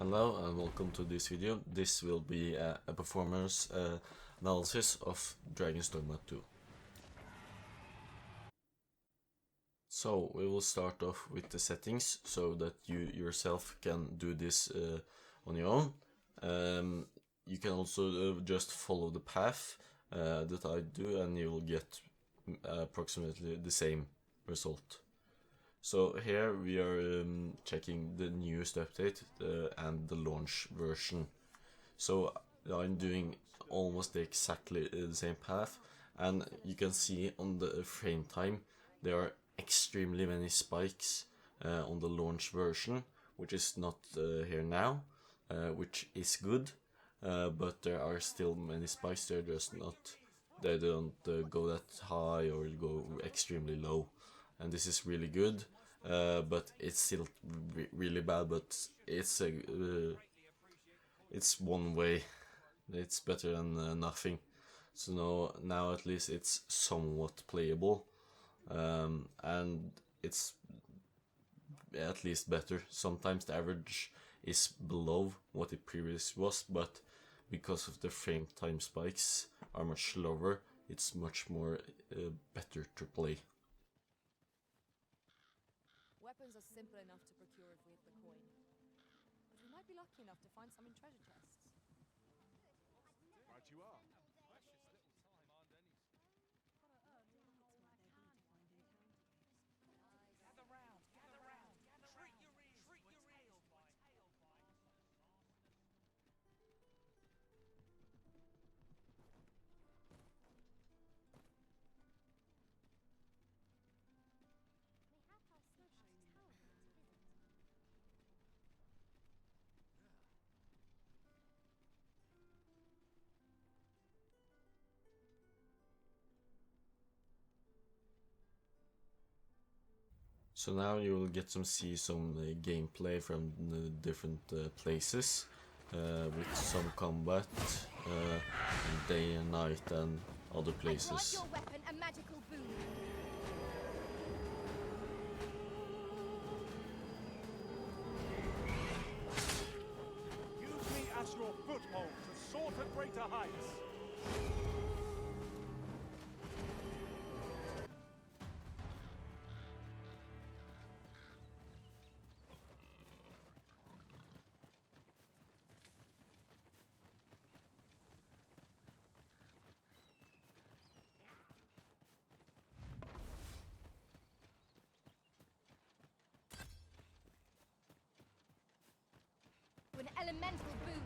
Hello and welcome to this video. This will be a performance analysis of Dragon's Dogma 2. So we will start off with the settings so that you yourself can do this on your own. You can also just follow the path that I do and you will get approximately the same result. So here we are checking the newest update and the launch version. So I'm doing almost exactly the same path, and you can see on the frame time there are extremely many spikes on the launch version, which is not here now, which is good, but there are still many spikes. They're just not, they don't go that high or go extremely low. And this is really good, but it's still really bad. But it's one way. It's better than nothing. So now at least it's somewhat playable, and it's at least better. Sometimes the average is below what it previously was, but because of the frame time spikes are much lower, it's much more better to play. Weapons are simple enough to procure if we have the coin. But we might be lucky enough to find some in treasure chests. Right you are. Gather round, gather round. Treat your ears, treat your ears. So now you will get to see some gameplay from the different places, with some combat, day and night and other places. Your weapon a magical boon. Use me as your foothold to soar to greater heights. An elemental boon.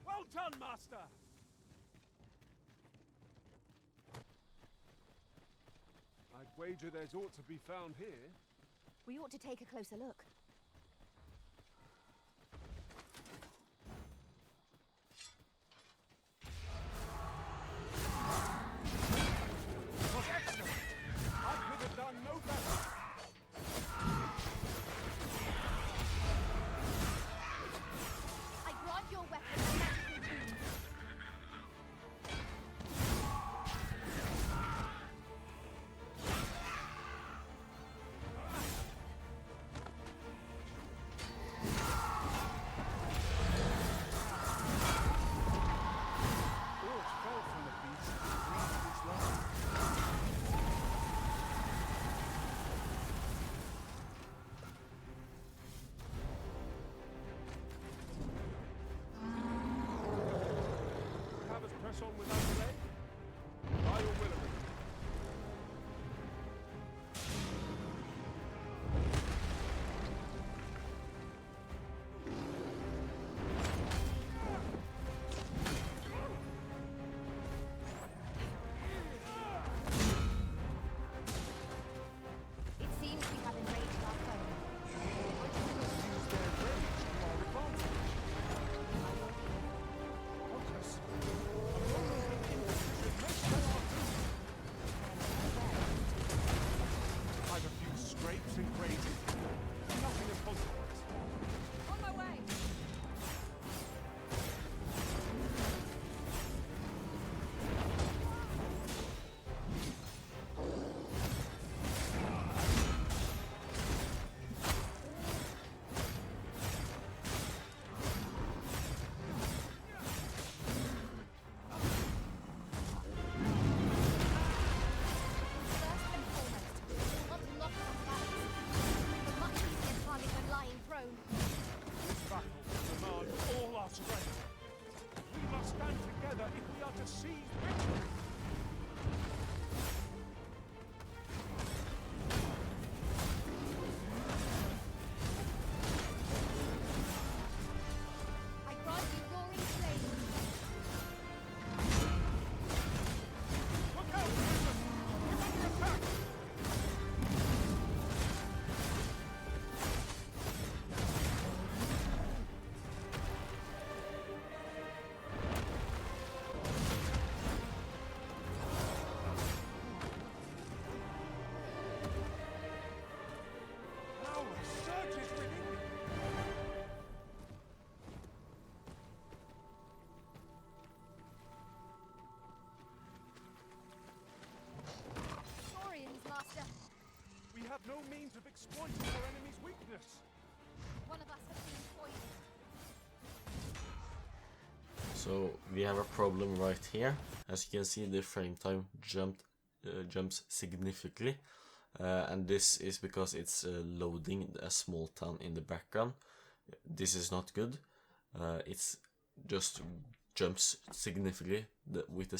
Well done, Master! I'd wager there's aught to be found here. We ought to take a closer look. It was excellent! I could have done no better. I grant your weapon a magical boon. Aught fell from the beast and breathed its life. Have us press on without delay? By your will of it. It seems we have enraged our foe. Use their rage to our advantage. Focus. A moment of indecision have no means of exploiting our enemy's weakness. One of us has been poisoned. So we have a problem right here. As you can see, the frame time jumps significantly, and this is because it's loading a small town in the background. This is not good. It's just jumps significantly with the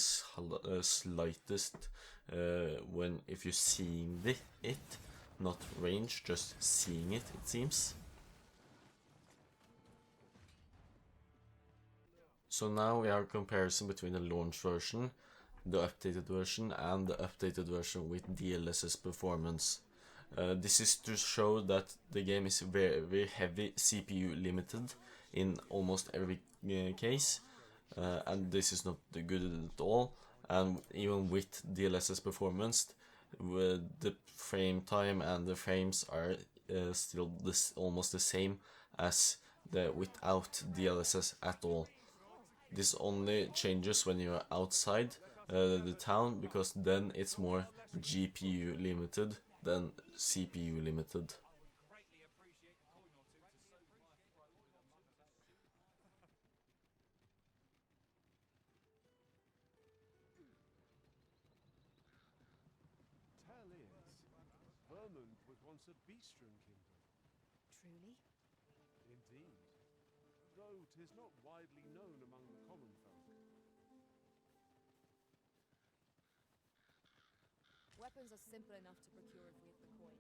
slightest when if you're seeing it, not range, just seeing it seems. So now we have a comparison between the launch version, the updated version, and the updated version with dlss performance. This is to show that the game is very, very heavy CPU limited in almost every case, and this is not good at all. And even with dlss performance, the frame time and the frames are still almost the same as the without dlss at all. This only changes when you're outside the town, because then it's more GPU limited than CPU limited. Tell is, Vermund was once a beastren kingdom. Truly? Indeed. Though 'tis not widely known among the common folk. Weapons are simple enough to procure if we have the coin.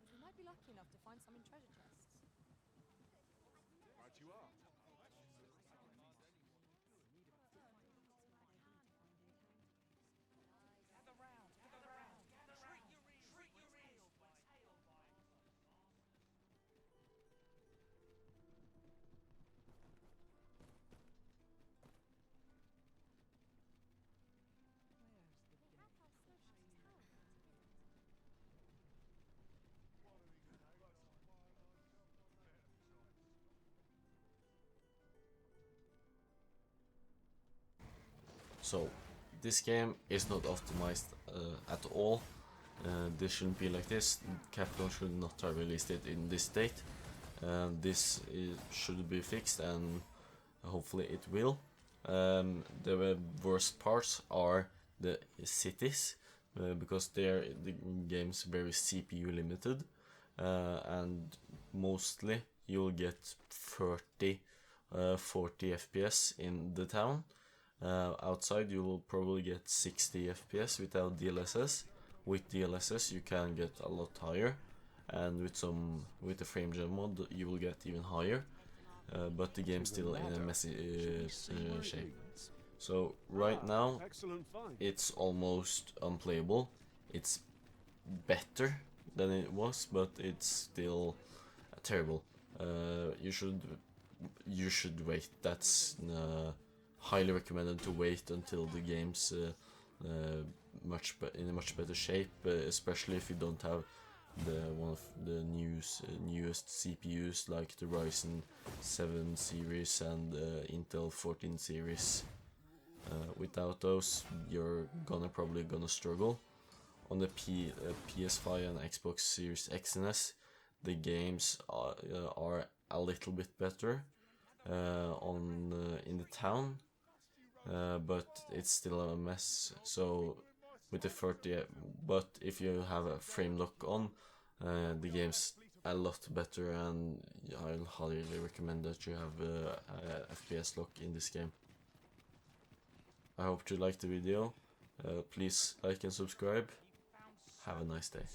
But we might be lucky enough to find some in treasure chests. Right you are. So this game is not optimized at all. This shouldn't be like this. Capcom should not have released it in this state. This should be fixed, and hopefully it will. The worst parts are the cities, because the game's very CPU limited, and mostly you'll get 40 FPS in the town. Outside you will probably get 60 FPS without DLSS. With DLSS you can get a lot higher, and with the Frametime mod you will get even higher, but the game's still in a messy shape. So right now it's almost unplayable. It's better than it was, but it's still terrible. You should wait. That's highly recommended to wait until the game's in a much better shape, especially if you don't have one of the newest CPUs like the Ryzen 7 series and Intel 14 series. Without those, you're probably gonna struggle. On the PS5 and Xbox Series X and S, the games are a little bit better in the town, but it's still a mess. So with the 30, but if you have a frame lock on, the game's a lot better, and I'll highly recommend that you have a FPS lock in this game. I hope you liked the video. Please like and subscribe. Have a nice day.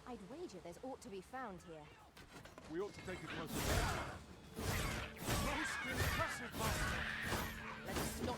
I'd wager there's ought to be found here. We ought to take a closer look. Most impressive, Master! Let's stop